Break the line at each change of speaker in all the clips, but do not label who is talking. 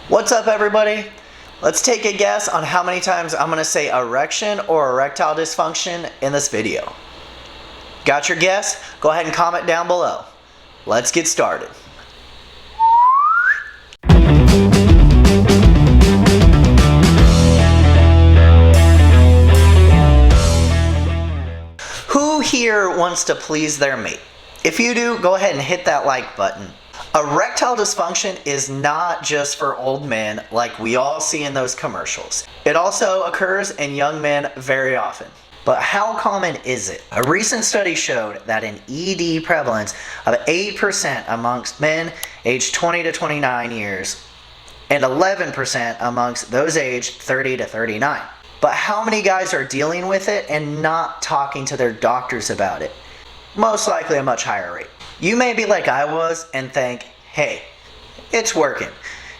What's up, everybody? Let's take a guess on how many times I'm going to say erection or erectile dysfunction in this video. Got your guess? Go ahead and comment down below. Let's get started. Who here wants to please their mate? If you do, go ahead and hit that like button. Erectile dysfunction is not just for old men like we all see in those commercials. It also occurs in young men very often. But how common is it? A recent study showed that an ED prevalence of 8% amongst men aged 20 to 29 years and 11% amongst those aged 30 to 39. But how many guys are dealing with it and not talking to their doctors about it? Most likely a much higher rate. You may be like I was and think, hey, it's working,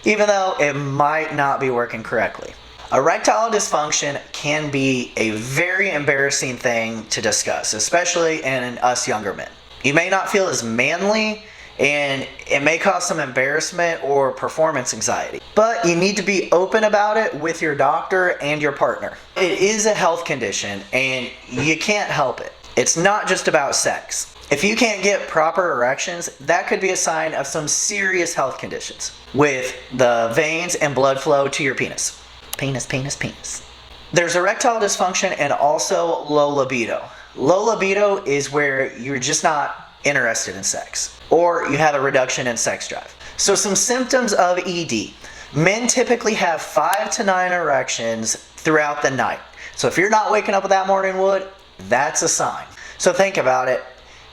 even though it might not be working correctly. Erectile dysfunction can be a very embarrassing thing to discuss, especially in us younger men. You may not feel as manly, and it may cause some embarrassment or performance anxiety. But you need to be open about it with your doctor and your partner. It is a health condition, and you can't help it. It's not just about sex. If you can't get proper erections, that could be a sign of some serious health conditions with the veins and blood flow to your penis. Penis. There's erectile dysfunction and also low libido. Low libido is where you're just not interested in sex, or you have a reduction in sex drive. So some symptoms of ED. Men typically have 5 to 9 erections throughout the night. So if you're not waking up with that morning wood, that's a sign. So think about it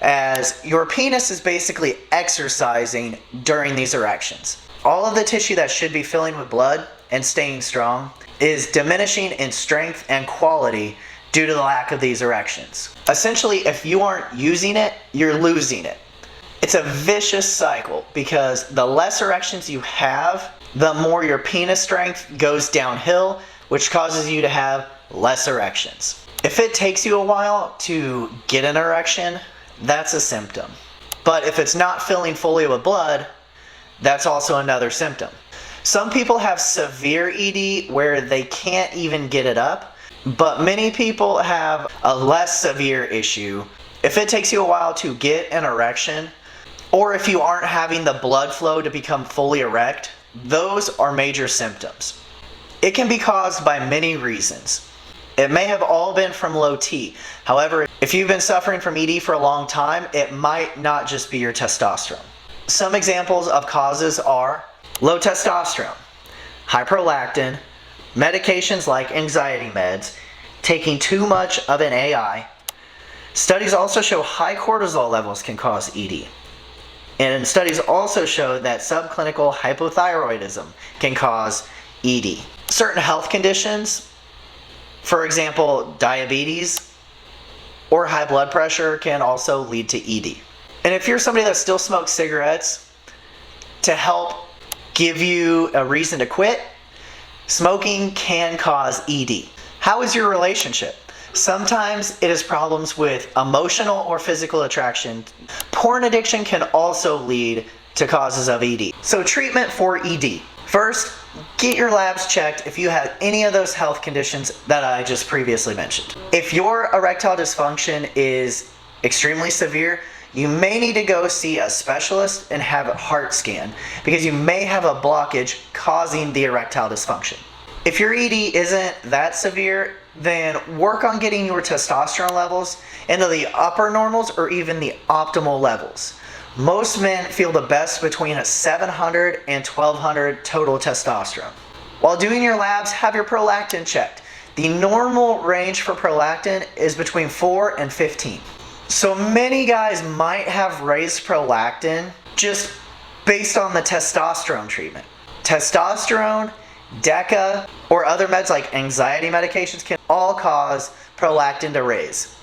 as your penis is basically exercising during these erections. All of the tissue that should be filling with blood and staying strong is diminishing in strength and quality due to the lack of these erections. Essentially, if you aren't using it, you're losing it. It's a vicious cycle because the less erections you have, the more your penis strength goes downhill, which causes you to have less erections. If it takes you a while to get an erection, that's a symptom. But if it's not filling fully with blood, that's also another symptom. Some people have severe ED where they can't even get it up, but many people have a less severe issue. If it takes you a while to get an erection, or if you aren't having the blood flow to become fully erect, those are major symptoms. It can be caused by many reasons. It may have all been from low T. However, if you've been suffering from ED for a long time, it might not just be your testosterone. Some examples of causes are low testosterone, high prolactin, medications like anxiety meds, taking too much of an AI. Studies also show high cortisol levels can cause ED. And studies also show that subclinical hypothyroidism can cause ED. Certain health conditions, for example, diabetes or high blood pressure, can also lead to ED. And if you're somebody that still smokes cigarettes, to help give you a reason to quit, smoking can cause ED. How is your relationship? Sometimes it is problems with emotional or physical attraction. Porn addiction can also lead to causes of ED. So treatment for ED. First, get your labs checked if you have any of those health conditions that I just previously mentioned. If your erectile dysfunction is extremely severe, you may need to go see a specialist and have a heart scan because you may have a blockage causing the erectile dysfunction. If your ED isn't that severe, then work on getting your testosterone levels into the upper normals or even the optimal levels. Most men feel the best between a 700 and 1200 total testosterone. While doing your labs, have your prolactin checked. The normal range for prolactin is between 4 and 15. So many guys might have raised prolactin just based on the testosterone treatment. Testosterone, DECA, or other meds like anxiety medications can all cause prolactin to raise.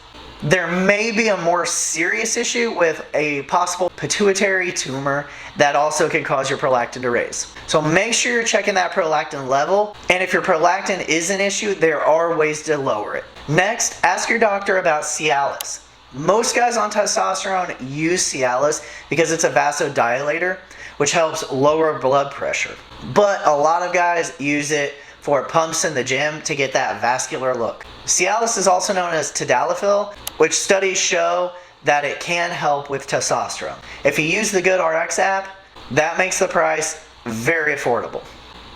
There may be a more serious issue with a possible pituitary tumor that also can cause your prolactin to raise. So make sure you're checking that prolactin level, and if your prolactin is an issue, there are ways to lower it. Next, ask your doctor about Cialis. Most guys on testosterone use Cialis because it's a vasodilator, which helps lower blood pressure. But a lot of guys use it for pumps in the gym to get that vascular look. Cialis is also known as Tadalafil, which studies show that it can help with testosterone. If you use the Good RX app, that makes the price very affordable.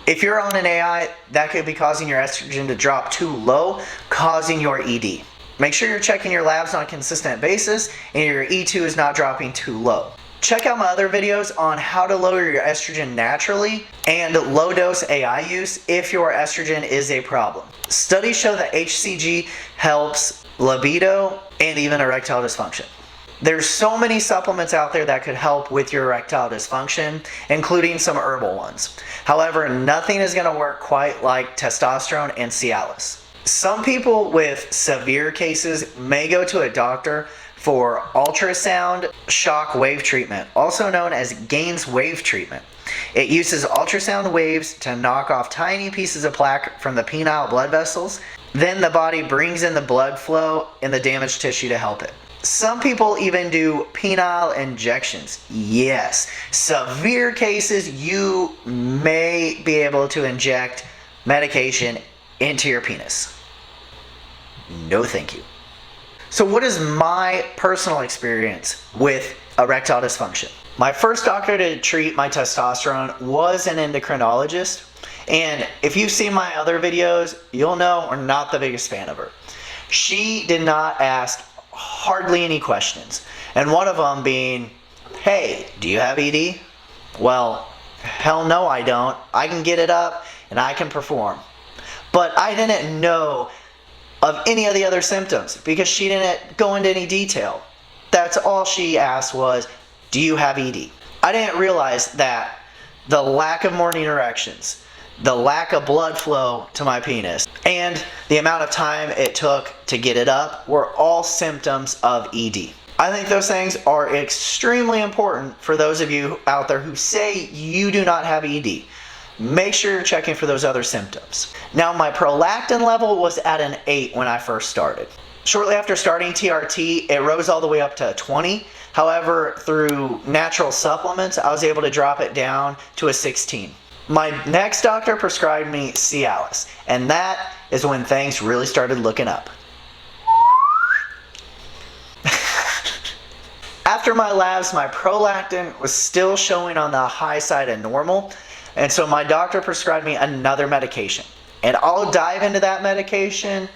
If you're on an AI, that could be causing your estrogen to drop too low, causing your ED. Make sure you're checking your labs on a consistent basis and your E2 is not dropping too low. Check out my other videos on how to lower your estrogen naturally and low dose AI use if your estrogen is a problem. Studies show that HCG helps libido and even erectile dysfunction. There's so many supplements out there that could help with your erectile dysfunction, including some herbal ones. However, nothing is going to work quite like testosterone and Cialis. Some people with severe cases may go to a doctor for ultrasound shock wave treatment, also known as Gaines wave treatment. It uses ultrasound waves to knock off tiny pieces of plaque from the penile blood vessels. Then the body brings in the blood flow in the damaged tissue to help it. Some people even do penile injections. Yes, severe cases you may be able to inject medication into your penis. No thank you. So what is my personal experience with erectile dysfunction? My first doctor to treat my testosterone was an endocrinologist, and if you've seen my other videos, you'll know I'm not the biggest fan of her. She did not ask hardly any questions, and one of them being, hey, do you have ED? Well, hell no I don't. I can get it up and I can perform. But I didn't know of any of the other symptoms because she didn't go into any detail. That's all she asked was, do you have ED? I didn't realize that the lack of morning erections, the lack of blood flow to my penis, and the amount of time it took to get it up were all symptoms of ED. I think those things are extremely important for those of you out there who say you do not have ED. Make sure you're checking for those other symptoms. Now, my prolactin level was at an 8 when I first started. Shortly after starting TRT, it rose all the way up to 20. However, through natural supplements, I was able to drop it down to a 16. My next doctor prescribed me Cialis, and that is when things really started looking up. After my labs, my prolactin was still showing on the high side of normal, and so my doctor prescribed me another medication. And I'll dive into that medication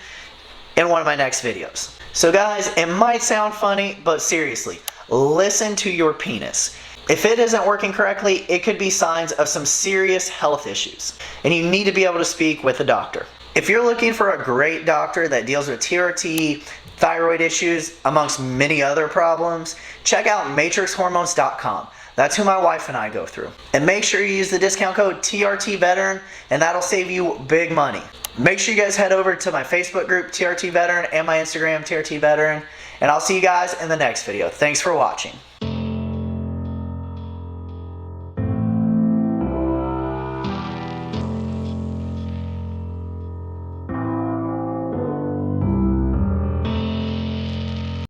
in one of my next videos. So guys, it might sound funny, but seriously, listen to your penis. If it isn't working correctly, it could be signs of some serious health issues, and you need to be able to speak with a doctor. If you're looking for a great doctor that deals with TRT, thyroid issues, amongst many other problems, check out matrixhormones.com. That's who my wife and I go through. And make sure you use the discount code TRT Veteran, and that'll save you big money. Make sure you guys head over to my Facebook group, TRT Veteran, and my Instagram, TRT Veteran, and I'll see you guys in the next video. Thanks for watching.